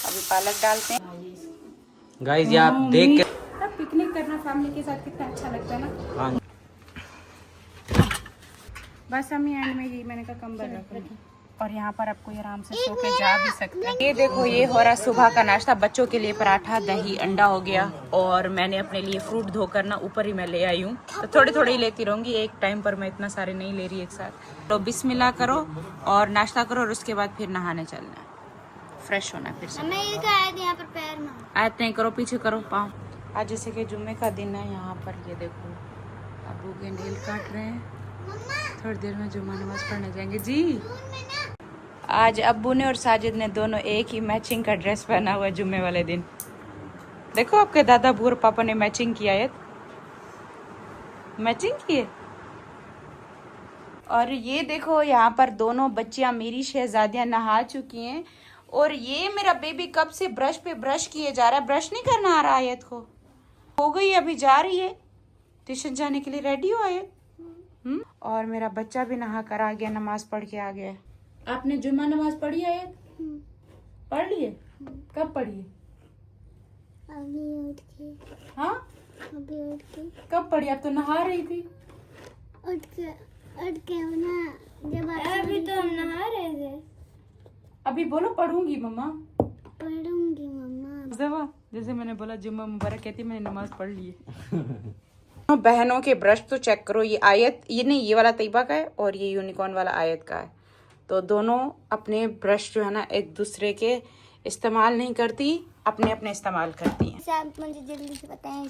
अभी पालक डालते हैं। गाइस ये आप देख के पिकनिक करना फैमिली के साथ कितना अच्छा लगता है ना। हाँ। बस हम एंड में यही मैंने कहा कंबल रख और यहाँ पर आपको ये आराम से सो के जा भी सकते हैं। ये देखो ये हो रहा सुबह का नाश्ता, बच्चों के लिए पराठा दही अंडा हो गया और मैंने अपने लिए फ्रूट धोकर ना ऊपर ही मैं ले आई हूँ, तो थोड़ी थोड़ी ही लेती रहूंगी, एक टाइम पर मैं इतना सारे नहीं ले रही एक साथ। तो बिस्मिल्लाह करो और नाश्ता करो और उसके बाद फिर नहाने चलना है, फ्रेश होना है फिर से। यहाँ पर पैर में आयत नहीं करो, पीछे करो पाँव। आज जैसे कि जुम्मे का दिन है, यहाँ पर ये देखो अबू के नेल काट रहे हैं, थोड़ी देर में जुम्मा नमाज पढ़ने जाएंगे जी। आज अब्बू ने और साजिद ने दोनों एक ही मैचिंग का ड्रेस पहना हुआ है जुम्मे वाले दिन। देखो आपके दादा अबू और पापा ने मैचिंग किया है, मैचिंग किए। और ये देखो यहाँ पर दोनों बच्चियां मेरी शहजादियां नहा चुकी हैं और ये मेरा बेबी कब से ब्रश पे ब्रश किए जा रहा है, ब्रश नहीं करना आ रहा आयत को। हो गई अभी जा रही है ट्यूशन जाने के लिए, रेडी हो आयत। और मेरा बच्चा भी नहा कर आ गया, नमाज पढ़ के आ गया। आपने जुम्मा नमाज पढ़ी है? पढ़ लिए? कब पढ़ी? अभी उठ के। हाँ अभी उठ के। कब पढ़ी? आप तो नहा रही थी। उठ के ना, जब अभी तो हम नहा रहे थे। अभी बोलो पढ़ूंगी मम्मा। पढ़ूंगी मम्मा। जैसे मैंने बोला जुम्मा मुबारक कहती, मैंने नमाज पढ़ ली है। बहनों के ब्रश तो चेक करो, ये आयत, ये नहीं, ये वाला तैयबा का है और ये यूनिकॉर्न वाला आयत का है। तो दोनों अपने ब्रश जो है ना एक दूसरे के इस्तेमाल नहीं करती, अपने अपने इस्तेमाल करती हैं। आप मुझे जल्दी से बताएं।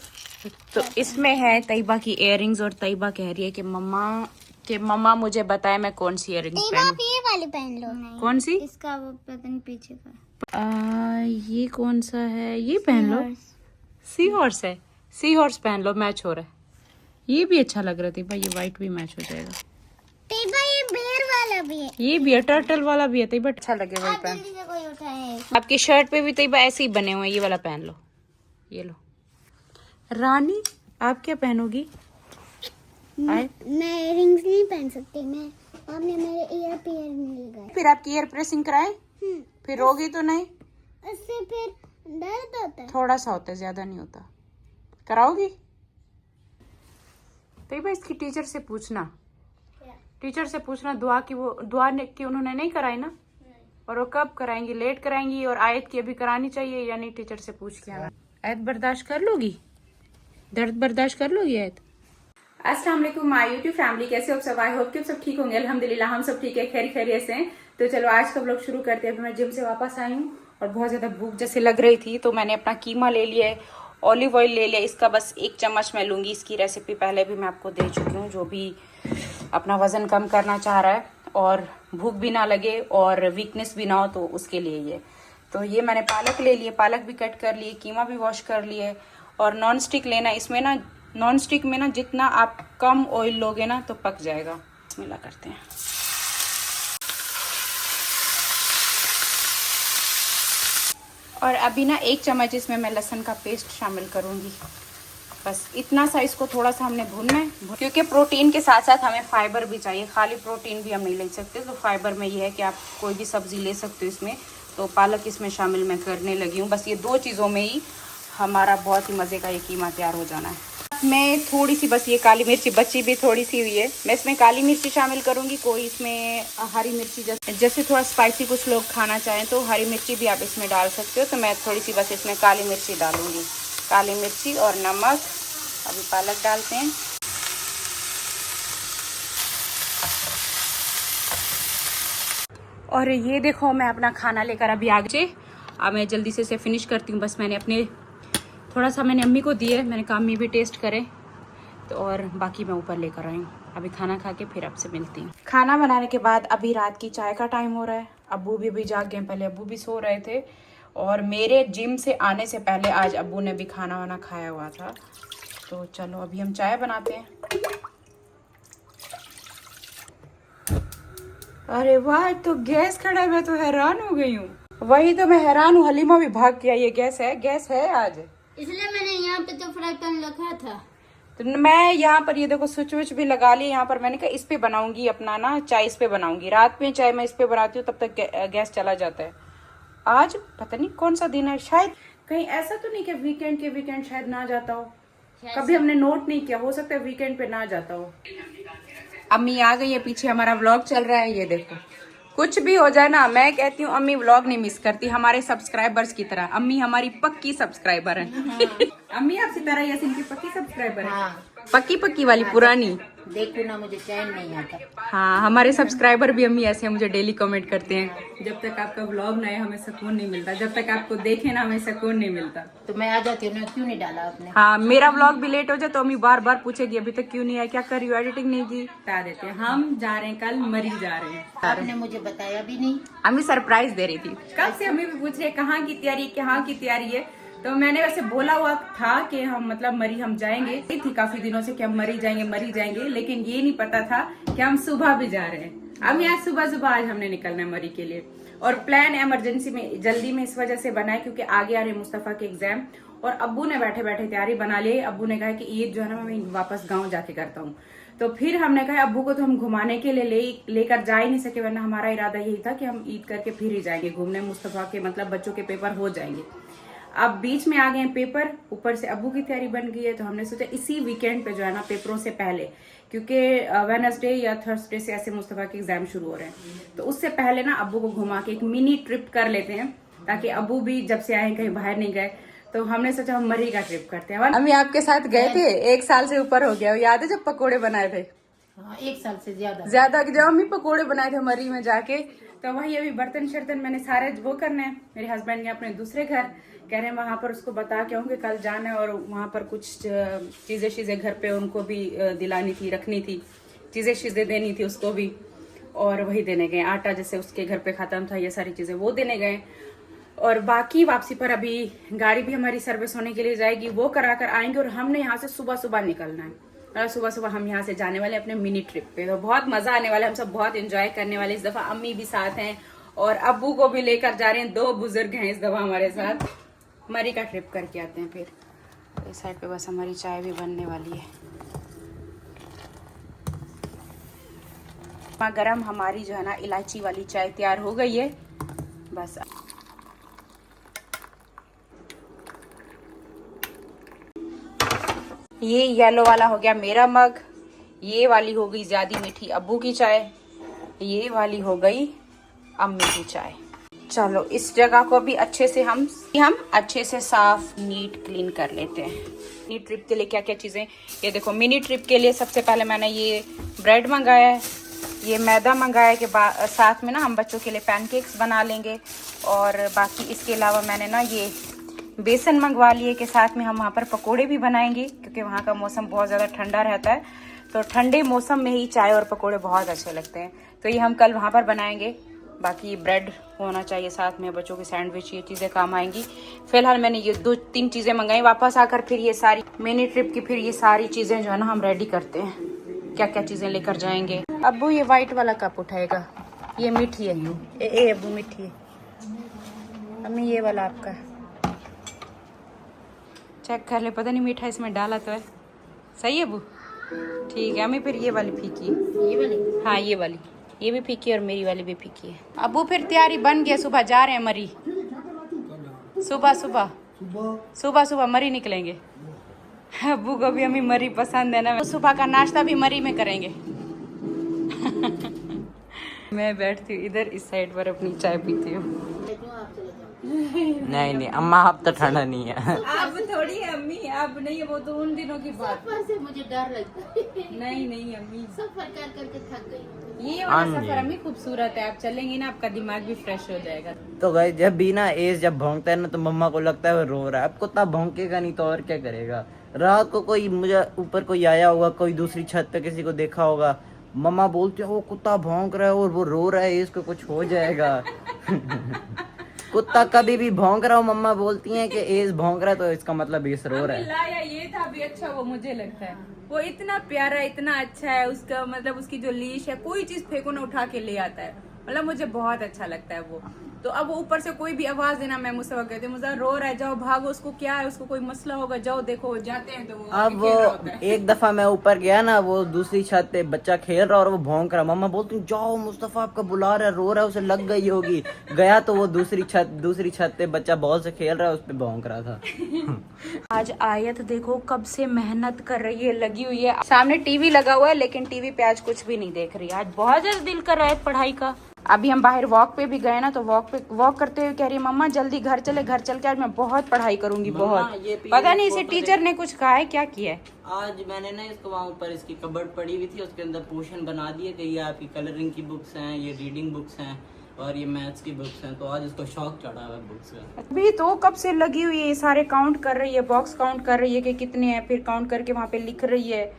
तो इसमें है तैयबा की इयररिंग्स और तैयबा कह रही है कि मम्मा मुझे बताए मैं कौन सी इयररिंग्स पहनूं। ये वाली पहन लो। कौन सी? इसका वो पता नहीं पीछे का। ये कौन सा है? ये पहन लो। सी हॉर्स है, सी हॉर्स पहन लो, मैच हो रहा है। ये भी अच्छा लग रहा था भाई, ये वाइट भी मैच हो जाएगा। ये बेर वाला भी है। ये भी है, टर्टल वाला भी है, तैयबा अच्छा लगेगा आप जल्दी से कोई उठाए। आपकी शर्ट पे भी तैयबा ऐसे ही बने हुए हैं, ये वाला पहन लो। ये लो रानी, आप क्या पहनोगी? मैं इयररिंग्स नहीं पहन सकती मैं, आपने मेरे ईयर पियर नहीं लगाए। फिर आपकी ईयर प्रेसिंग कराए, फिर रोगी तो नहीं? उससे फिर दर्द होता है। थोड़ा सा होता है, ज्यादा नहीं होता। कराओगी? तैयबा इसकी टीचर से पूछना, टीचर से पूछना दुआ की, वो दुआ की उन्होंने नहीं कराई ना, और वो कब कराएंगी? लेट कराएंगी। और आयत की अभी करानी चाहिए या नहीं, टीचर से पूछ के आना। आयत बर्दाश्त कर लोगी? दर्द बर्दाश्त कर लोगी आयत? अस्सलाम वालेकुम माय यूट्यूब फैमिली, कैसे हो सब? आई होप कि सब ठीक होंगे। अल्हम्दुलिल्लाह हम सब ठीक है, खैरियत से हैं। तो चलो आज का व्लॉग शुरू करते हैं। अभी मैं जिम से वापस आई हूँ और बहुत ज्यादा भूख जैसे लग रही थी, तो मैंने अपना कीमा ले लिया है, ऑलिव ऑयल ले लिया, इसका बस 1 चम्मच मैं लूंगी। इसकी रेसिपी पहले भी मैं आपको दे चुकी हूँ, जो भी अपना वजन कम करना चाह रहा है और भूख भी ना लगे और वीकनेस भी ना हो, तो उसके लिए ये। तो ये मैंने पालक ले लिए, पालक भी कट कर लिए, कीमा भी वॉश कर लिए। और नॉन स्टिक लेना, इसमें ना नॉन स्टिक में ना जितना आप कम ऑयल लोगे ना तो पक जाएगा। बिस्मिल्लाह करते हैं। और अभी ना 1 चम्मच इसमें मैं लहसुन का पेस्ट शामिल करूंगी, बस इतना सा। इसको थोड़ा सा हमने भूनना है, क्योंकि प्रोटीन के साथ साथ हमें फाइबर भी चाहिए। खाली प्रोटीन भी हम नहीं ले सकते, तो फाइबर में ये है कि आप कोई भी सब्जी ले सकते हो इसमें। तो पालक इसमें शामिल मैं करने लगी हूँ। बस ये 2 चीज़ों में ही हमारा बहुत ही मज़े का ये कीमा तैयार हो जाना है। मैं थोड़ी सी बस ये काली मिर्ची बची भी थोड़ी सी हुई है, मैं इसमें काली मिर्ची शामिल करूँगी। कोई इसमें हरी मिर्ची, जैसे थोड़ा स्पाइसी कुछ लोग खाना चाहें तो हरी मिर्ची भी आप इसमें डाल सकते हो। तो मैं थोड़ी सी बस इसमें काली मिर्ची डालूँगी, काली मिर्ची और नमक। अभी पालक डालते हैं। और ये देखो मैं अपना खाना लेकर अभी आगे, अब मैं जल्दी से इसे फिनिश करती हूँ। बस मैंने अपने थोड़ा सा मैंने अम्मी को दिए, मैंने कहा अम्मी भी टेस्ट करें, तो और बाकी मैं ऊपर लेकर आई हूँ। अभी खाना खा के फिर आपसे मिलती हूँ। खाना बनाने के बाद अभी रात की चाय का टाइम हो रहा है। अब्बू भी अभी जाग गए, पहले अब्बू भी सो रहे थे। और मेरे जिम से आने से पहले आज अब्बू ने भी खाना वाना खाया हुआ था। तो चलो अभी हम चाय बनाते हैं। अरे वाह, तो गैस खड़ा है, मैं तो हैरान हो गई हूँ। वही तो मैं हैरान हूँ, हलीमा भी भाग के आई। ये गैस है आज, इसलिए मैंने यहाँ पे तो फ्राई पैन रखा था। तो मैं यहाँ पर ये देखो स्विच विच भी लगा ली। यहाँ पर मैंने कहा इस पे बनाऊंगी अपना ना चाय, इस पे बनाऊंगी। रात में चाय मैं इस पे बनाती हूँ, तब तक गैस चला जाता है। आज पता नहीं कौन सा दिन है, शायद कहीं ऐसा तो नहीं कि वीकेंड शायद ना जाता हो, कभी हमने नोट नहीं किया, हो सकता है वीकेंड पे ना जाता हो। अम्मी आ गई है, पीछे हमारा व्लॉग चल रहा है, ये देखो। कुछ भी हो जाए ना, मैं कहती हूँ अम्मी व्लॉग नहीं मिस करती, हमारे सब्सक्राइबर्स की तरह। अम्मी हमारी पक्की सब्सक्राइबर है। अम्मी आप सितारा यासीन की पक्की सब्सक्राइबर है। हाँ, पक्की वाली पुरानी। देखो ना, मुझे चैन नहीं आता। हाँ, हमारे सब्सक्राइबर भी अम्मी ऐसे मुझे डेली कमेंट करते हैं, जब तक आपका व्लॉग ना आए हमें सुकून नहीं मिलता, जब तक आपको देखे ना हमें सुकून नहीं मिलता। तो मैं आ जाती हूँ ना, क्यों नहीं डाला आपने? हाँ, मेरा व्लॉग भी लेट हो जाए तो अम्मी बार बार पूछेगी अभी तक क्यों नहीं आया, क्या कर रही हो, एडिटिंग नहीं की। बता देते हैं हम जा रहे हैं, कल मरी जा रहे हैं। आपने मुझे बताया भी नहीं। अम्मी सरप्राइज दे रही थी, कब से अम्मी भी पूछ रहे कहाँ की तैयारी है। तो मैंने वैसे बोला हुआ था कि हम मतलब मरी हम जाएंगे, ये थी काफी दिनों से कि हम मरी जाएंगे, लेकिन ये नहीं पता था कि हम सुबह भी जा रहे हैं। अब आज सुबह आज हमने निकलना है मरी के लिए, और प्लान इमरजेंसी में जल्दी में इस वजह से बना है क्योंकि आगे आ रहे मुस्तफा के एग्जाम, और अब्बू ने बैठे तैयारी बना ली। अब्बू ने कहा कि ईद जो है ना मैं वापस गाँव जाके करता हूँ, तो फिर हमने कहा अब्बू को तो हम घुमाने के लिए लेकर जा ही नहीं सके, वरना हमारा इरादा यही था कि हम ईद करके फिर ही जाएंगे घूमने। मुस्तफा के मतलब बच्चों के पेपर हो जाएंगे, अब बीच में आ गए हैं पेपर, ऊपर से अब्बू की तैयारी बन गई है, तो हमने सोचा इसी वीकेंड पे जो है ना पेपरों से पहले, क्योंकि वेडनेसडे या थर्सडे से ऐसे मुस्तफा के एग्जाम शुरू हो रहे हैं, तो उससे पहले ना अब्बू को घुमा के एक मिनी ट्रिप कर लेते हैं, ताकि अब्बू भी जब से आए कहीं बाहर नहीं गए, तो हमने सोचा हम मरी का ट्रिप करते हैं। अम्मी आपके साथ गए थे, 1 साल से ऊपर हो गया, याद है जब पकोड़े बनाए थे? हाँ, 1 साल से ज्यादा जब अम्मी पकोड़े बनाए थे मरी में जाके, तो वही अभी बर्तन शर्तन मैंने सारे वो करने हैं। मेरे हस्बैंड ने अपने दूसरे घर कह रहे हैं वहां पर उसको बता के आऊंगे, कल जाना है, और वहां पर कुछ चीजें घर पे उनको भी दिलानी थी, रखनी थी, चीजें देनी थी उसको भी, और वही देने गए। आटा जैसे उसके घर पे खत्म था, ये सारी चीजें वो देने गए, और बाकी वापसी पर अभी गाड़ी भी हमारी सर्विस होने के लिए जाएगी, वो करा कर आएंगे, और हमने यहाँ से सुबह निकलना है। सुबह हम यहाँ से जाने वाले अपने मिनी ट्रिप पे, तो बहुत मजा आने वाला है, हम सब बहुत एंजॉय करने वाले। इस दफा अम्मी भी साथ हैं और अब्बू को भी लेकर जा रहे हैं, 2 बुजुर्ग हैं इस दफा हमारे साथ। मरी का ट्रिप करके आते हैं। फिर इस साइड पे बस हमारी चाय भी बनने वाली है, गरम हमारी जो है ना इलायची वाली चाय तैयार हो गई है। बस ये येलो वाला हो गया मेरा मग, ये वाली हो गई ज्यादा मीठी अब्बू की चाय, ये वाली हो गई अम्मी की चाय। चलो इस जगह को भी अच्छे से हम अच्छे से साफ नीट क्लीन कर लेते हैं। मिनी ट्रिप के लिए क्या क्या चीजें, ये देखो मिनी ट्रिप के लिए सबसे पहले मैंने ये ब्रेड मंगाया है, ये मैदा मंगाया कि साथ में ना हम बच्चों के लिए पैनकेक्स बना लेंगे, और बाकी इसके अलावा मैंने ना ये बेसन मंगवा लिए कि साथ में हम वहाँ पर पकोड़े भी बनाएंगे, क्योंकि वहाँ का मौसम बहुत ज़्यादा ठंडा रहता है, तो ठंडे मौसम में ही चाय और पकोड़े बहुत अच्छे लगते हैं, तो ये हम कल वहाँ पर बनाएंगे। बाकी ब्रेड होना चाहिए साथ में, बच्चों की सैंडविच, ये चीज़ें काम आएंगी। फिलहाल मैंने ये 2-3 चीज़ें मंगाई, वापस आकर फिर ये सारी मिनी ट्रिप की फिर ये सारी चीज़ें जो है ना हम रेडी करते हैं, क्या क्या चीज़ें लेकर जाएंगे। अब्बू ये वाइट वाला कप उठाएगा, ये मीठी है, ये अब्बू मीठी है, अम्मी ये वाला आपका चेक कर ले, पता नहीं मीठा इसमें डाला तो है, सही है अब्बू? ठीक है अम्मी, फिर ये वाली फीकी, ये वाली, हाँ ये वाली, ये भी फीकी और मेरी वाली भी फीकी है। अब्बू फिर तैयारी बन गया, सुबह जा रहे हैं मरी, सुबह मरी निकलेंगे। अब्बू को भी हमें मरी पसंद है ना, तो सुबह का नाश्ता भी मरी में करेंगे। मैं बैठती हूँ इधर इस साइड पर अपनी चाय पीती हूँ। नहीं अम्मा अब तो ठंडा नहीं है। अब थोड़ी है अम्मी, अब नहीं है, वो तो उन दिनों की बात। सफर से मुझे डर लगता है। नहीं अम्मी, सफर कर करके थक गई। ये वाला सफर अम्मी खूबसूरत है, आप चलेंगे ना आपका दिमाग भी फ्रेश हो जाएगा। तो गाइस जब भी ना एज जब भौंकता है ना तो मम्मा को लगता है वो रो रहा है, अब कुत्ता भौंकेगा नहीं तो और क्या करेगा। रात को कोई मुझे ऊपर कोई आया होगा, कोई दूसरी छत पे किसी को देखा होगा, मम्मा बोलती है वो कुत्ता भौंक रहा है और वो रो रहा है, इसको कुछ हो जाएगा। कुत्ता कभी भी भौंक रहा हो, मम्मा बोलती हैं कि एज भौंक रहा है तो इसका मतलब एज रो रहा है। लाया ये था भी अच्छा, वो मुझे लगता है वो इतना प्यारा, इतना अच्छा है, उसका मतलब उसकी जो लीश है, कोई चीज फेंको ना उठा के ले आता है, मतलब मुझे बहुत अच्छा लगता है वो। तो अब वो ऊपर से कोई भी आवाज देना, मैं मुझसे कहते हैं मुझे रो रहा है, जाओ भागो, उसको क्या है, उसको कोई मसला होगा, जाओ देखो। जाते हैं तो वो अब खेल वो रहा होता है। एक दफा मैं ऊपर गया ना, वो दूसरी छत पे बच्चा खेल रहा और वो भौंक रहा, मम्मा बोलती जाओ मुस्तफा आपका बुला रहा है, रो रहा है, उसे लग गई होगी। गया तो वो दूसरी छत पे बच्चा बॉल से खेल रहा है, उस पे भौंक रहा था। आज आयत देखो कब से मेहनत कर रही है, लगी हुई है। सामने टीवी लगा हुआ है लेकिन टीवी पे आज कुछ भी नहीं देख रही। आज बहुत ज्यादा दिल कर रहा है पढ़ाई का। अभी हम बाहर वॉक पे भी गए ना, तो वॉक करते हुए कह रही है मम्मा जल्दी घर चले, घर चल के आज मैं बहुत पढ़ाई करूंगी, बहुत। पता नहीं इसे टीचर ने कुछ कहा है, क्या किया है। आज मैंने ना इसको वहाँ ऊपर इसकी कबर्ड पड़ी हुई थी, उसके अंदर पोर्शन बना दिए कि ये आपकी कलरिंग की बुक्स हैं, ये रीडिंग बुक्स हैं और ये मैथ्स की बुक्स हैं। तो आज इसको शौक चढ़ा हुआ है बुक्स का। अभी तो कब से लगी हुई है, सारे काउंट कर रही है, बॉक्स काउंट कर रही है कि कितने हैं, फिर काउंट करके वहाँ पे लिख रही है।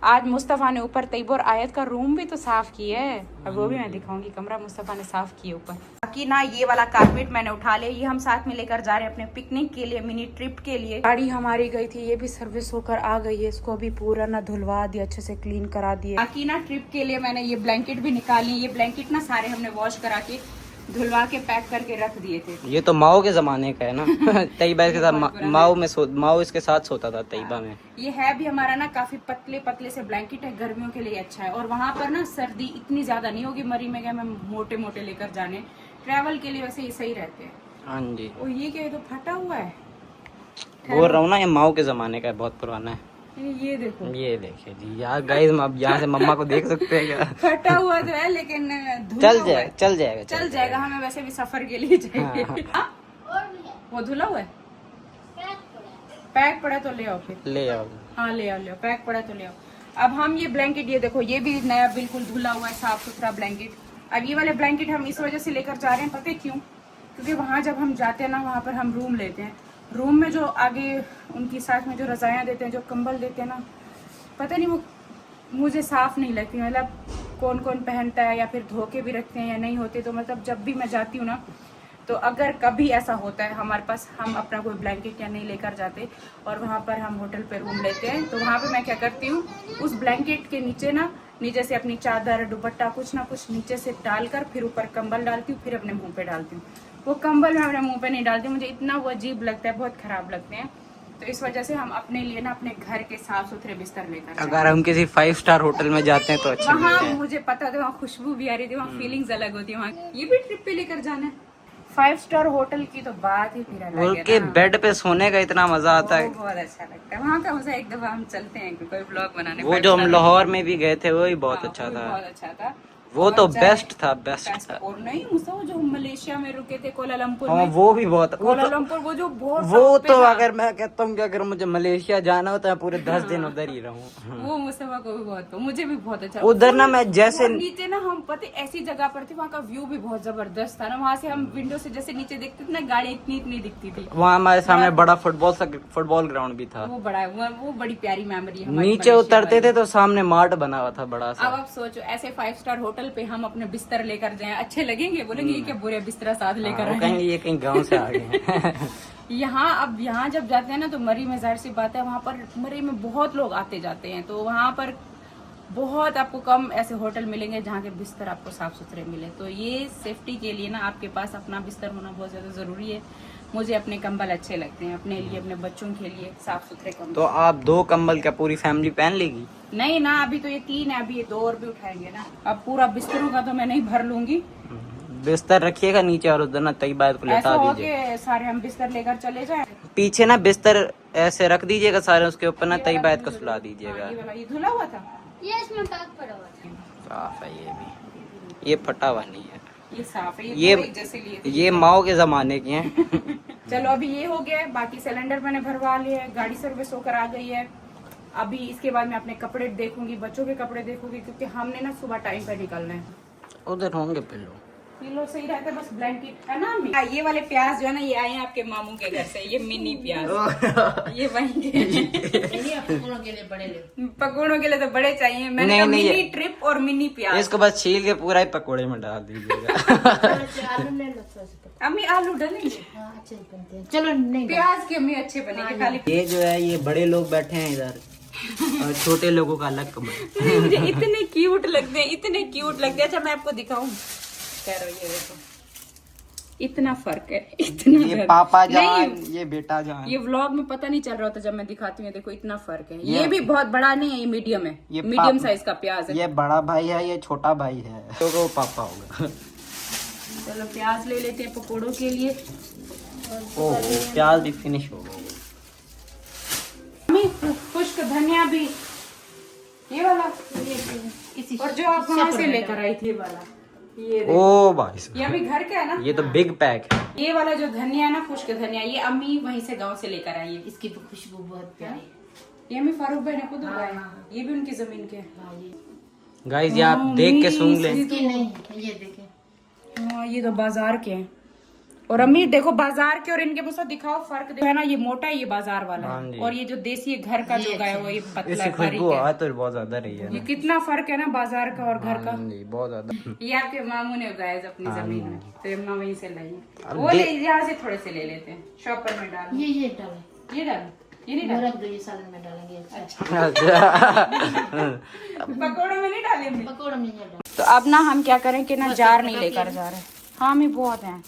आज मुस्तफ़ा ने ऊपर तैयब और आयत का रूम भी तो साफ किया है, अब वो भी मैं दिखाऊंगी। कमरा मुस्तफ़ा ने साफ किया ऊपर। बाकी ना ये वाला कारपेट मैंने उठा लिया, ये हम साथ में लेकर जा रहे हैं अपने पिकनिक के लिए, मिनी ट्रिप के लिए। गाड़ी हमारी गई थी, ये भी सर्विस होकर आ गई है, इसको अभी पूरा ना धुलवा दिया, अच्छे से क्लीन करा दिया। बाकी ना ट्रिप के लिए मैंने ये ब्लैंकेट भी निकाली, ये ब्लैंकेट ना सारे हमने वॉश करा के धुलवा के पैक करके रख दिए थे। ये तो माओ के जमाने का है ना। तैयबा के साथ माओ इसके साथ सोता था तैयबा में। ये है भी हमारा ना काफी पतले पतले से ब्लैंकेट है, गर्मियों के लिए अच्छा है। और वहाँ पर ना सर्दी इतनी ज्यादा नहीं होगी, मरी में गए मैं मोटे मोटे लेकर जाने, ट्रैवल के लिए वैसे ये सही रहते हैं। हाँ जी। और ये क्या, तो फटा हुआ है, बोल रहा हूँ ना, ये माओ के जमाने का है, बहुत पुराना है। ये देखो, ये देखिए जी यार गाइस, अब यहाँ से मम्मा को देख सकते हैं क्या। फटा हुआ तो है लेकिन धुला हुआ है। चल जाएगा। हमें वैसे भी सफर के लिए चाहिए। हाँ? और भी है, वो धुला हुआ है, पैक पड़ा है। पैक पड़ा तो ले आओ फिर। ले आओ। हाँ ले आओ, पैक पड़ा तो ले आओ। अब हम ये ब्लैंकेट, ये देखो ये भी नया बिल्कुल धुला हुआ है, साफ सुथरा ब्लैंकेट। अब ये वाले ब्लैंकेट हम इस वजह से लेकर जा रहे हैं, पता है क्यों? क्योंकि वहाँ जब हम जाते हैं ना, वहाँ पर हम रूम लेते हैं, रूम में जो आगे उनकी साथ में जो रजाइयाँ देते हैं, जो कंबल देते हैं ना, पता नहीं वो मुझे साफ नहीं लगती, मतलब कौन कौन पहनता है, या फिर धो के भी रखते हैं या नहीं होते। तो मतलब जब भी मैं जाती हूँ ना, तो अगर कभी ऐसा होता है हमारे पास, हम अपना कोई ब्लैंकेट या नहीं लेकर जाते और वहाँ पर हम होटल पे रूम लेते हैं, तो वहाँ पे मैं क्या करती हूँ, उस ब्लैंकेट के नीचे से अपनी चादर दुपट्टा कुछ ना कुछ नीचे से डालकर फिर ऊपर कंबल डालती हूँ, फिर अपने मुंह पे डालती हूँ। वो कंबल मैं अपने मुंह पे नहीं डालती, मुझे इतना वो अजीब लगता है, बहुत खराब लगते हैं। तो इस वजह से हम अपने लिए ना अपने घर के साफ सुथरे बिस्तर लेकर, अगर हम किसी 5 स्टार होटल में जाते हैं तो अच्छा वहाँ लगता है। मुझे पता था वहाँ खुशबू भी आ रही थी, वहाँ फीलिंग्स अलग होती है। वहाँ ये भी ट्रिप पे लेकर जाना है, 5 स्टार होटल की तो बात ही फिर अलग है उनके ना। बेड पे सोने का इतना मजा आता है। वो बहुत अच्छा लगता है वहाँ का मजा। एक दफा हम चलते हैं कोई ब्लॉग बनाने, वो जो हम लाहौर में भी गए थे वो भी बहुत अच्छा वो भी था। बहुत अच्छा था। वो तो बेस्ट था। और नहीं मुझे वो जो हम मलेशिया में रुके थे कोलालमपुर हाँ में, वो भी बहुत, कोलालमपुर वो जो बहुत वो top पे तो था। अगर मैं कहता हूँ कि अगर मुझे मलेशिया जाना हो तो मैं पूरे 10 दिन उधर ही रहूँ। वो मुस्तफा को भी बहुत, मुझे भी बहुत अच्छा। उधर ना मैं जैसे और नीचे ना हम पता ऐसी जगह पर थे, वहाँ का व्यू भी बहुत जबरदस्त था ना। वहाँ से हम विंडो से जैसे नीचे देखते थे ना, गाड़ी इतनी दिखती थी। वहाँ हमारे सामने बड़ा फुटबॉल ग्राउंड भी था। वो बड़ा है, वो बड़ी प्यारी मेमोरी है। नीचे उतरते थे तो सामने मार्ट बना हुआ था बड़ा अब सा। आप सोचो ऐसे 5 स्टार होटल पे हम अपने बिस्तर लेकर जाएं, अच्छे लगेंगे? बोलेंगे ये क्या बुरे बिस्तर साथ लेकर वो आए। कहेंगे ये कहीं गांव से आ गए। यहाँ जब जाते हैं ना तो मरी में जाहिर सी बात है, वहाँ पर मरी में बहुत लोग आते जाते हैं, तो वहाँ पर बहुत आपको कम ऐसे होटल मिलेंगे जहाँ के बिस्तर आपको साफ सुथरे मिले। तो ये सेफ्टी के लिए ना आपके पास अपना बिस्तर होना बहुत ज्यादा जरूरी है। मुझे अपने कंबल अच्छे लगते हैं, अपने लिए अपने बच्चों के लिए साफ सुथरे कंबल। तो आप 2 कंबल क्या पूरी फैमिली पहन लेगी? नहीं ना, अभी तो ये 3 है, अभी ये 2 और भी उठाएंगे ना। अब पूरा बिस्तरों का तो मैं नहीं भर लूंगी। बिस्तर रखिएगा नीचे और उधर ना तैयबा को ऐसा लेटा हो दीजिए। के सारे हम बिस्तर लेकर चले जाएं। पीछे ना बिस्तर ऐसे रख दीजिएगा सारे, उसके ऊपर ना तैयबा को सुला दीजिएगा। ये वाला ये धुला हुआ था, ये इसमें पैक पड़ा हुआ था। साफ है ये भी, ये फटा हुआ नहीं है। ये साफ है, ये पूरे जैसे लिए थे। ये माओ के जमाने के हैं। चलो अभी ये हो गया है, बाकी सिलेंडर मैंने भरवा लिया है, गाड़ी सर्विस होकर आ गई है। अभी इसके बाद मैं अपने कपड़े देखूंगी, बच्चों के कपड़े देखूंगी, क्योंकि हमने ना सुबह टाइम पे निकलना है। उधर होंगे पिल्लो। किलो सही रहता है, बस ब्लैंकेट है ना। ये वाले प्याज जो है ना, ये आए हैं आपके मामू के घर से, ये मिनी प्याज। ये वहीं के ये पकौड़ों के लिए बड़े ले। पकौड़ों के लिए तो बड़े चाहिए। मैंने कहा मिनी ट्रिप और मिनी प्याज। इसको बस छील के पूरा ही पकोड़े में डाल दीजिएगा। आलू ले लो थोड़ा सा। अम्मी आलू डालेंगे, हाँ अच्छे बनते हैं। चलो नहीं प्याज के अम्मी अच्छे बनेंगे खाली। ये जो है ये बड़े लोग बैठे हैं इधर और छोटे लोगों का अलग कमरा। नहीं, मुझे इतने क्यूट लगते हैं, इतने क्यूट लगते हैं। अच्छा मैं आपको दिखाऊं, कह रहा हूँ ये देखो, इतना फर्क है, इतना ये फर्क। पापा नहीं, जान, ये बेटा जान। ये व्लॉग में पता नहीं चल रहा होता जब मैं दिखाती हूँ। देखो इतना फर्क है। ये भी बहुत बड़ा नहीं है, ये मीडियम है, ये मीडियम साइज का प्याज है। ये बड़ा भाई है, ये छोटा भाई है, तो वो पापा होगा। चलो प्याज ले लेते हैं पकोड़ों के लिए। ओह प्याज भी फिनिश हो गया। खुश्क धनिया भी, ये वाला, इसी और जो आप वहाँ से लेकर आई थी वाला, ये देखो। ओ भाई साहब, ये अभी घर का है ना। ये तो बिग पैक है। ये वाला जो धनिया है ना, खुश्क धनिया, ये अम्मी वहीं से गांव से लेकर आई है। इसकी खुशबू बहुत प्यारी। ये अम्मी फारूक भाई ने खुद उगाया है, ये भी उनकी जमीन के है। हाँ, ये गाइस ये आप देख के सूंघ लें। इसकी नहीं, ये देखें। हाँ ये तो बाजार के हैं। और अम्मी देखो बाजार के और इनके मुझे तो दिखाओ फर्क देखो, है ना, ये मोटा है, ये बाजार वाला हाँ है। जी। और ये जो देसी घर का जो गाय वो ये पतला इसकी है, बारीक खुशबू है। आ तो बहुत ज्यादा रही है ये ना। कितना फर्क है ना बाजार का और घर का। हाँ जी, बहुत ज्यादा। ये आपके मामू ने उगाया है अपनी जमीन में, तो अम्मा वहीं से लाई है। अब वो ले यहाँ से थोड़े से ले लेते हैं, शॉपर में डाल। ये डालें, ये डाल, ये नहीं वो डाल, रख दो, ये सालन में डालेंगे। अच्छा, पकौड़ों में नहीं डालेंगे। पकौड़ा में ये डालें। तो अब ना हम क्या करें कि ना जार नहीं लेकर जा रहे। हाँ मैं बहुत हैं,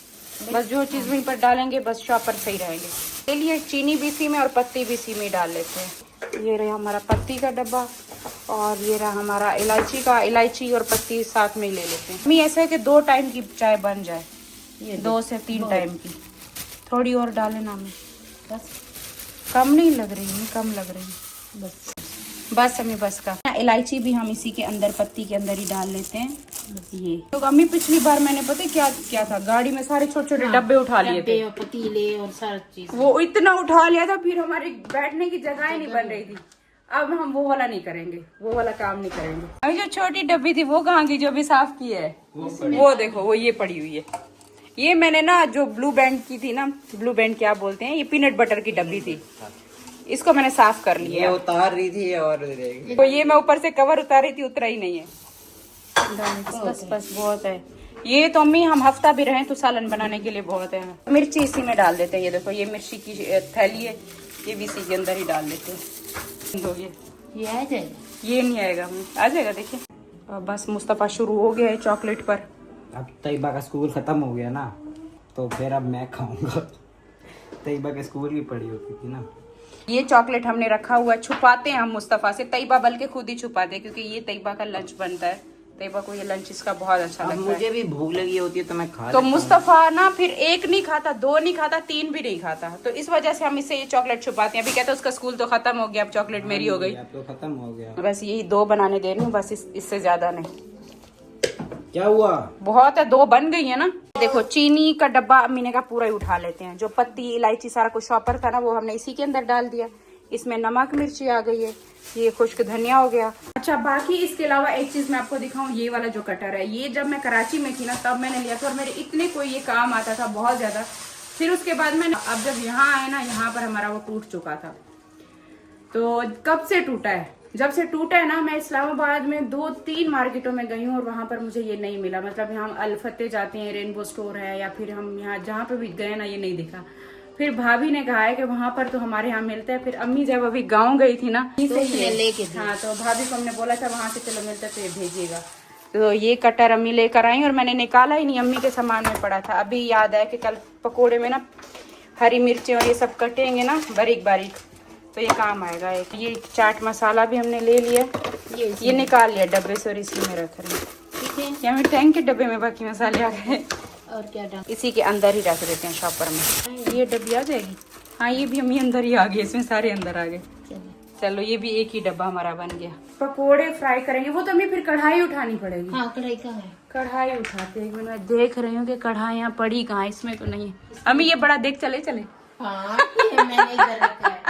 बस जो चीज वहीं पर डालेंगे बस शॉपर सही रहेंगे। चलिए चीनी भी इसी में और पत्ती भी इसी में डाल लेते हैं। ये रहा हमारा पत्ती का डब्बा और ये रहा हमारा इलायची का, इलायची और पत्ती साथ में ही ले लेते हैं। मैं ऐसा है कि 2 टाइम की चाय बन जाए, ये 2 से 3 टाइम की। थोड़ी और डाले ना, मैं बस कम नहीं लग रही है, कम लग रही है, बस हमें बस का। इलायची भी हम इसी के अंदर, पत्ती के अंदर ही डाल लेते हैं। ये तो अम्मी पिछली बार मैंने पता क्या क्या था, गाड़ी में सारे छोटे छोटे डब्बे उठा लिए थे, डब्बे और पतीले और सारा चीज। वो इतना उठा लिया था, फिर हमारी बैठने की जगह ही नहीं बन रही थी। अब हम वो वाला नहीं करेंगे, वो वाला काम नहीं करेंगे। अभी जो छोटी डब्बी थी वो कहाँ की, जो भी साफ की है वो देखो, वो ये पड़ी हुई है। ये मैंने ना जो ब्लू बैंड की थी ना, ब्लू बैंड क्या बोलते हैं, ये पीनट बटर की डब्बी थी, इसको मैंने साफ कर ये लिया। उतार रही थी और तो ये मैं ऊपर से कवर उतार रही थी, उतरा ही नहीं है। बस बस बहुत है ये तो। अम्मी हम हफ्ता भी रहे तो सालन बनाने के लिए बहुत है। मिर्ची इसी में डाल देते हैं। ये देखो ये मिर्ची की थैली है, ये भी इसी के अंदर ही डाल देते हैं। दो ये आ जाएगा, ये नहीं आएगा, आ जाएगा। देखिए बस मुस्तफा शुरू हो गया है चॉकलेट पर। अब तैयबा का स्कूल खत्म हो गया ना, तो फिर अब मैं खाऊंगा। तैयबा के स्कूल भी पड़ी होती थी ना। ये चॉकलेट हमने रखा हुआ है, छुपाते हैं हम मुस्तफा से। तैयबा बल्कि खुद ही छुपाते हैं, क्योंकि ये तैयबा का लंच बनता है। तैयबा को ये लंच इसका बहुत अच्छा अब लगता है। मुझे भी भूख लगी होती है तो मैं खा तो लेता हूँ। मुस्तफा ना फिर 1 नहीं खाता, 2 नहीं खाता, 3 भी नहीं खाता। तो इस वजह से हम इससे ये चॉकलेट छुपाते हैं। अभी कहते हैं उसका स्कूल तो खत्म हो गया, अब चॉकलेट मेरी हो गई। अब तो खत्म हो गया। बस यही 2 बनाने दे रही हूँ, बस इससे ज्यादा नहीं। क्या हुआ? बहुत है, 2 बन गई है ना। देखो चीनी का डब्बा अम्मी ने कहा पूरा ही उठा लेते हैं। जो पत्ती इलायची सारा कुछ शॉपर था ना, वो हमने इसी के अंदर डाल दिया। इसमें नमक मिर्ची आ गई है, ये खुश्क धनिया हो गया। अच्छा बाकी इसके अलावा एक चीज मैं आपको दिखाऊं, ये वाला जो कटर है, ये जब मैं कराची में थी ना तब मैंने लिया था और मेरे इतने कोई ये काम आता था बहुत ज्यादा। फिर उसके बाद मैंने, अब जब यहाँ आए ना, यहाँ पर हमारा वो टूट चुका था। तो कब से टूटा है, जब से टूटा है ना, मैं इस्लामाबाद में 2-3 मार्केटों में गई हूँ और वहां पर मुझे ये नहीं मिला। मतलब यहाँ हम अलफते जाते हैं, रेनबो स्टोर है, या फिर हम यहाँ जहाँ पे भी गए ना, ये नहीं दिखा। फिर भाभी ने कहा है कि वहां पर तो हमारे यहाँ मिलता है। फिर अम्मी जब अभी गांव गई थी ना, लेके हाँ, तो भाभी को हमने बोला था वहां से चलो मिलता है तो ये भेजिएगा। तो ये कटर अम्मी लेकर आई और मैंने निकाला ही नहीं, अम्मी के सामान में पड़ा था। अभी याद है कि कल पकोड़े में ना हरी मिर्चें और ये सब कटेंगे ना बारीक बारीक, तो ये काम आएगा। एक ये चाट मसाला भी हमने ले लिया, ये निकाल लिया डब्बे से और इसी में रख रहे हैं। ठीक है, यहाँ में टैंक के डब्बे में बाकी मसाले आ गए, और क्या डाल, इसी के अंदर ही रख देते हैं शॉपर में। ये डब्बी आ जाएगी, हाँ ये भी अम्मी अंदर ही आ गई, इसमें सारे अंदर आ गए। चलो ये भी एक ही डब्बा हमारा बन गया। पकोड़े फ्राई करेंगे, वो तो हमें फिर कढ़ाई उठानी पड़ेगी। हाँ कढ़ाई का है, कढ़ाई उठाते हैं। मैं देख रही हूँ कि कढ़ाइयाँ पड़ी कहाँ, इसमें तो नहीं है। अम्मी ये बड़ा देख चले चले, हाँ ये मैंने इधर रखा है।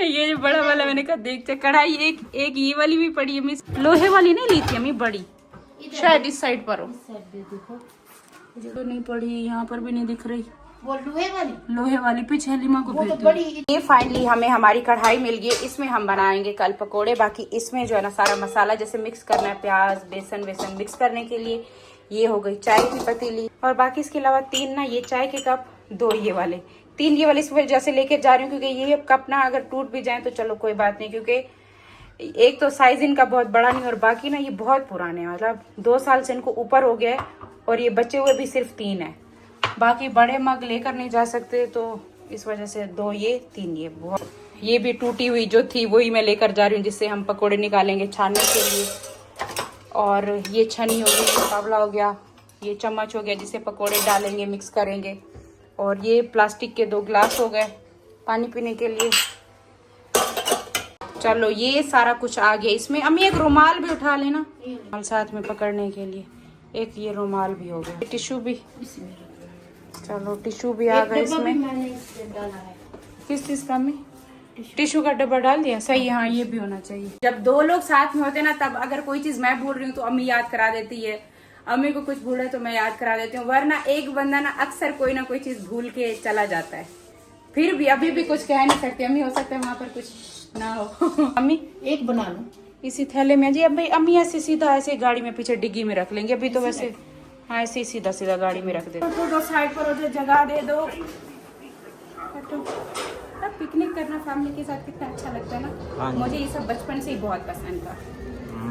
ये जो बड़ा वाला मैंने कहा देख चल। कढ़ाई एक ये वाली भी पड़ी है, लोहे वाली नहीं ली थी अम्मी, बड़ी शायद इस साइड पर हो। देखो तो नहीं पड़ी, यहाँ पर भी नहीं दिख रही। वो लोहे वाली पीछे हलीमा को वो भेज तो दो। बड़ी। ये फाइनली हमें हमारी कढ़ाई मिल गई, इसमें हम बनाएंगे कल पकोड़े। बाकी इसमें जो है ना सारा मसाला जैसे मिक्स करना है, प्याज बेसन वेसन मिक्स करने के लिए। ये हो गई चाय की पतीली, और बाकी इसके अलावा 3 ना ये चाय के कप, 2 ये वाले, 3 ये वाले इस वजह से लेके जा रही हूँ क्योंकि ये कप ना अगर टूट भी जाए तो चलो कोई बात नहीं, क्योंकि एक तो साइज इनका बहुत बड़ा नहीं और बाकी ना ये बहुत पुराने हैं, मतलब 2 साल से इनको ऊपर हो गया है और ये बचे हुए भी सिर्फ 3 है। बाकी बड़े मग लेकर नहीं जा सकते, तो इस वजह से 2 ये 3 ये। बहुत ये भी टूटी हुई जो थी वही मैं लेकर जा रही हूँ, जिससे हम पकोड़े निकालेंगे छानने के लिए। और ये छनी हो गई, ये तावला हो गया, ये चम्मच हो गया जिससे पकोड़े डालेंगे, मिक्स करेंगे। और ये प्लास्टिक के 2 ग्लास हो गए पानी पीने के लिए। चलो ये सारा कुछ आ गया इसमें। अम्मी एक रुमाल भी उठा लेना साथ में पकड़ने के लिए। एक ये रुमाल भी हो गया, टिश्यू भी। चलो टिश्यू भी आ गया इसमें। किस चीज का अम्मी? टिश्यू का डब्बा डाल दिया, सही है। हाँ ये भी होना चाहिए। जब 2 लोग साथ में होते ना, तब अगर कोई चीज मैं भूल रही हूँ तो अम्मी याद करा देती है, अम्मी को कुछ भूल है तो मैं याद करा देती हूँ। वरना एक बंदा ना अक्सर कोई ना कोई चीज भूल के चला जाता है। फिर भी अभी भी कुछ कह नहीं सकते अम्मी, हो सकता है वहां पर कुछ ना हो। अम्मी एक बना लो इसी थैले में जी। अब भाई अम्मी ऐसे सीधा ऐसे गाड़ी में पीछे डिग्गी में रख लेंगे अभी तो। वैसे हाँ ऐसे ही सीधा सीधा गाड़ी में रख दे। तो साइड पर उधर जगह दे दो। पिकनिक करना फैमिली के साथ कितना अच्छा लगता है ना। मुझे ये सब बचपन से ही बहुत पसंद था,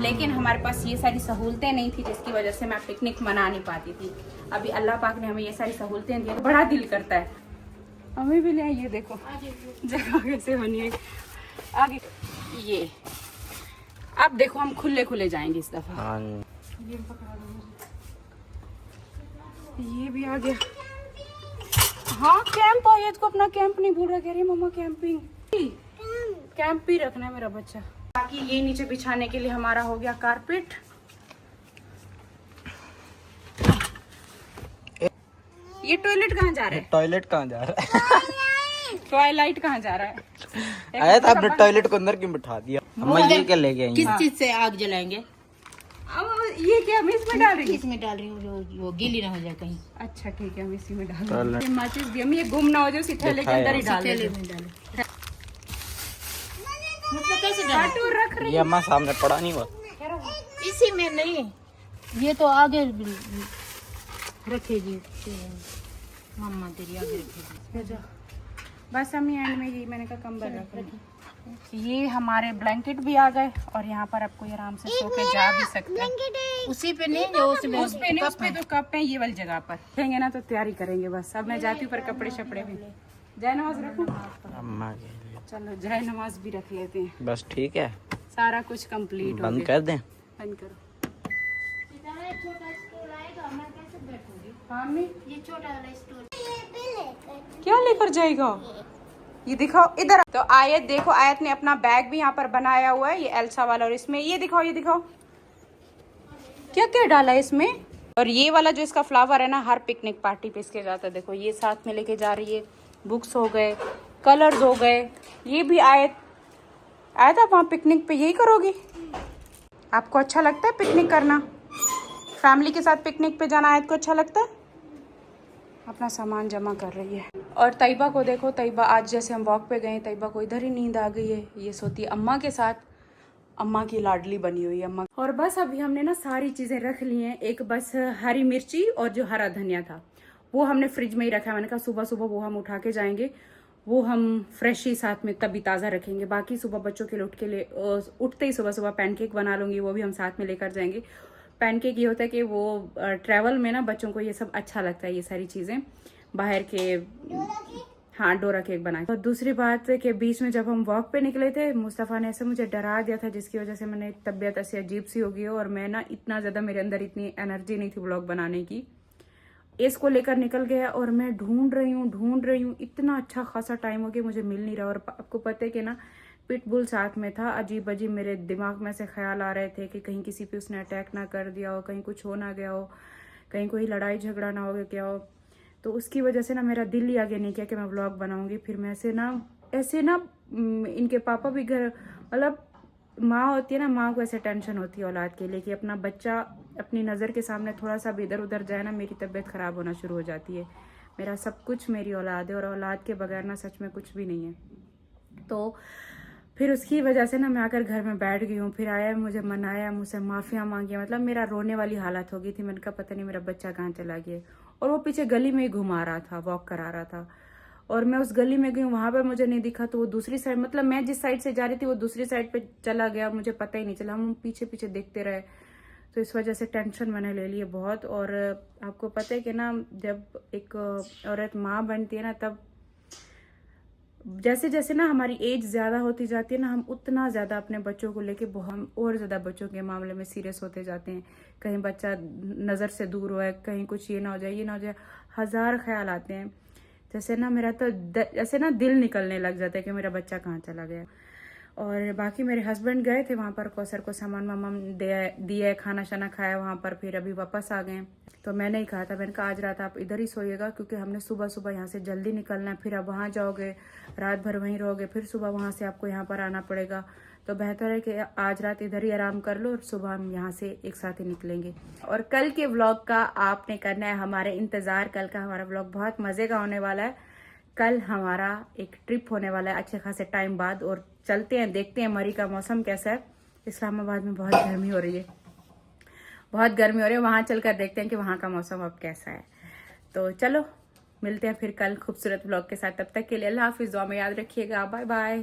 लेकिन हमारे पास ये सारी सहूलतें नहीं थी, जिसकी वजह से मैं पिकनिक मना नहीं पाती थी। अभी अल्लाह पाक ने हमें ये सारी सहूलतें दी, तो बड़ा दिल करता है। हमें भी ले ये देखो जगह कैसे बनी है आगे। ये अब देखो हम खुले खुले जाएंगे इस दफा। ये पकड़ा दो, ये भी आ गया। हाँ कैंप है, इसको अपना कैंप नहीं भूल रहा। कह रही मम्मा कैंपिंग, कैंप ही रखना है मेरा बच्चा। बाकी ये नीचे बिछाने के लिए हमारा हो गया कारपेट। ये टॉयलेट कहाँ जा रहा है? टॉयलेट कहाँ जा रहा है? टॉयलाइट कहाँ जा रहा है? आया था आपने टॉयलेट को अंदर क्यों बिठा दिया? हम ये क्या ले गए? किस चीज से आग जलाएंगे? अब ये क्या मैं इसमें डाल रही हूँ? इसमें डाल रही हूँ वो गीली ना हो जाए कहीं। अच्छा ठीक है, हम इसी में डाल रहे हैं। माचिस भी हम ये गुम ना हो जाए, उसी थैले के अंदर ही डाल थैले दें। में डालो। मतलब कैसे डालो? रख रही ये अम्मा सामने पड़ा नहीं हुआ। इसी में नहीं, ये तो आगे रखेगी मम्मा, तेरी आगे रखेगी। बस हम एंड में यही मैंने कहा कंबल रख। ये हमारे ब्लैंकेट भी आ गए और यहाँ पर आपको ये आराम से सो के जा भी सकते हैं। उसी पे नहीं जो उसमें उस पे नहीं, उस पे तो कप है ये वाली जगह पर रहेंगे ना, तो तैयारी करेंगे। बस अब मैं जाती हूँ पर कपड़े शपड़े भी। जय नमाज रखूँ? अम्मा के लिए चलो जय नमाज भी रख लेते हैं। बस ठीक है, सारा कुछ कंप्लीट हो बंद गया। कर दें। बंद करो। ये छोटा वाला स्टूल क्या लेकर जाएगा? ये दिखाओ इधर। तो आयत देखो, आयत ने अपना बैग भी यहाँ पर बनाया हुआ है, ये एल्सा वाला। और इसमें ये दिखाओ, ये दिखाओ क्या क्या डाला है इसमें। और ये वाला जो इसका फ्लावर है ना, हर पिकनिक पार्टी पे इसके जाता है। देखो ये साथ में लेके जा रही है। बुक्स हो गए, कलर्स हो गए। ये भी आयत आप वहाँ पिकनिक पे यही करोगी? आपको अच्छा लगता है पिकनिक करना? फैमिली के साथ पिकनिक पे जाना आयत को अच्छा लगता है? अपना सामान जमा कर रही है। और तैयबा को देखो, तैयबा आज जैसे हम वॉक पे गए, तैयबा को इधर ही नींद आ गई है। ये सोती है अम्मा के साथ, अम्मा की लाडली बनी हुई है अम्मा। और बस अभी हमने ना सारी चीज़ें रख ली हैं। एक बस हरी मिर्ची और जो हरा धनिया था वो हमने फ्रिज में ही रखा है। मैंने कहा सुबह सुबह वो हम उठा के जाएंगे, वो हम फ्रेश ही साथ में तभी ताज़ा रखेंगे। बाकी सुबह बच्चों के लिए उठते ही सुबह सुबह पैनकेक बना लूँगी, वो भी हम साथ में लेकर जाएंगे। पैनकेक ये होता है कि वो ट्रैवल में ना बच्चों को ये सब अच्छा लगता है, ये सारी चीज़ें बाहर के। हाँ डोरा केक बनाए। और दूसरी बात है कि बीच में जब हम वॉक पे निकले थे, मुस्तफ़ा ने ऐसे मुझे डरा दिया था, जिसकी वजह से मैंने तबीयत ऐसी अजीब सी हो गई है। और मैं ना इतना ज़्यादा मेरे अंदर इतनी एनर्जी नहीं थी व्लॉग बनाने की। इसको लेकर निकल गया और मैं ढूंढ रही हूँ। इतना अच्छा खासा टाइम हो गया, मुझे मिल नहीं रहा। और आपको पता है कि ना पिटबुल साथ में था। अजीब अजीब मेरे दिमाग में से ख्याल आ रहे थे कि कहीं किसी पे उसने अटैक ना कर दिया हो, कहीं कुछ हो ना गया हो, कहीं कोई लड़ाई झगड़ा ना हो गया हो। तो उसकी वजह से ना मेरा दिल ही आगे नहीं किया कि मैं व्लॉग बनाऊंगी। फिर मैं ऐसे ना इनके पापा भी घर, मतलब माँ होती है ना, माँ को ऐसे टेंशन होती है औलाद के लिए कि अपना बच्चा अपनी नज़र के सामने थोड़ा सा भी इधर उधर जाए ना, मेरी तबीयत ख़राब होना शुरू हो जाती है। मेरा सब कुछ मेरी औलाद है और औलाद के बगैर ना सच में कुछ भी नहीं है। तो फिर उसकी वजह से ना मैं आकर घर में बैठ गई हूँ। फिर आया, मुझे मनाया, मुझसे माफ़ियाँ मांगी, मतलब मेरा रोने वाली हालत हो गई थी। मैंने कहा पता नहीं मेरा बच्चा कहाँ चला गया। और वो पीछे गली में ही घुमा रहा था, वॉक करा रहा था। और मैं उस गली में गई, वहाँ पर मुझे नहीं दिखा। तो वो दूसरी साइड, मतलब मैं जिस साइड से जा रही थी वो दूसरी साइड पे चला गया, मुझे पता ही नहीं चला। हम पीछे पीछे देखते रहे। तो इस वजह से टेंशन मैंने ले ली है बहुत। और आपको पता है कि ना, जब एक औरत माँ बनती है ना, तब जैसे जैसे ना हमारी एज ज़्यादा होती जाती है ना, हम उतना ज़्यादा अपने बच्चों को लेके बहुत और ज़्यादा बच्चों के मामले में सीरियस होते जाते हैं। कहीं बच्चा नज़र से दूर हो, कहीं कुछ ये ना हो जाए, ये ना हो जाए, हज़ार ख्याल आते हैं। जैसे ना मेरा तो जैसे ना दिल निकलने लग जाता है कि मेरा बच्चा कहाँ चला गया। और बाकी मेरे हस्बैंड गए थे वहाँ पर, कौसर को सामान वामान दिया, खाना शाना खाया वहाँ पर, फिर अभी वापस आ गए। तो मैंने ही कहा था, मैंने कहा आज रात आप इधर ही सोइएगा, क्योंकि हमने सुबह सुबह यहाँ से जल्दी निकलना है, फिर आप वहाँ जाओगे, रात भर वहीं रहोगे, फिर सुबह वहाँ से आपको यहाँ पर आना पड़ेगा। तो बेहतर है कि आज रात इधर ही आराम कर लो और सुबह हम यहाँ से एक साथ ही निकलेंगे। और कल के व्लॉग का आपने करना है हमारे इंतज़ार। कल का हमारा व्लॉग बहुत मज़े का होने वाला है। कल हमारा एक ट्रिप होने वाला है अच्छे खासे टाइम बाद, और चलते हैं, देखते हैं मरी का मौसम कैसा है। इस्लामाबाद में बहुत गर्मी हो रही है, बहुत गर्मी हो रही है। वहाँ चलकर देखते हैं कि वहाँ का मौसम अब कैसा है। तो चलो मिलते हैं फिर कल खूबसूरत व्लॉग के साथ। तब तक के लिए अल्लाह हाफिज़, दुआ में याद रखिएगा। Bye bye.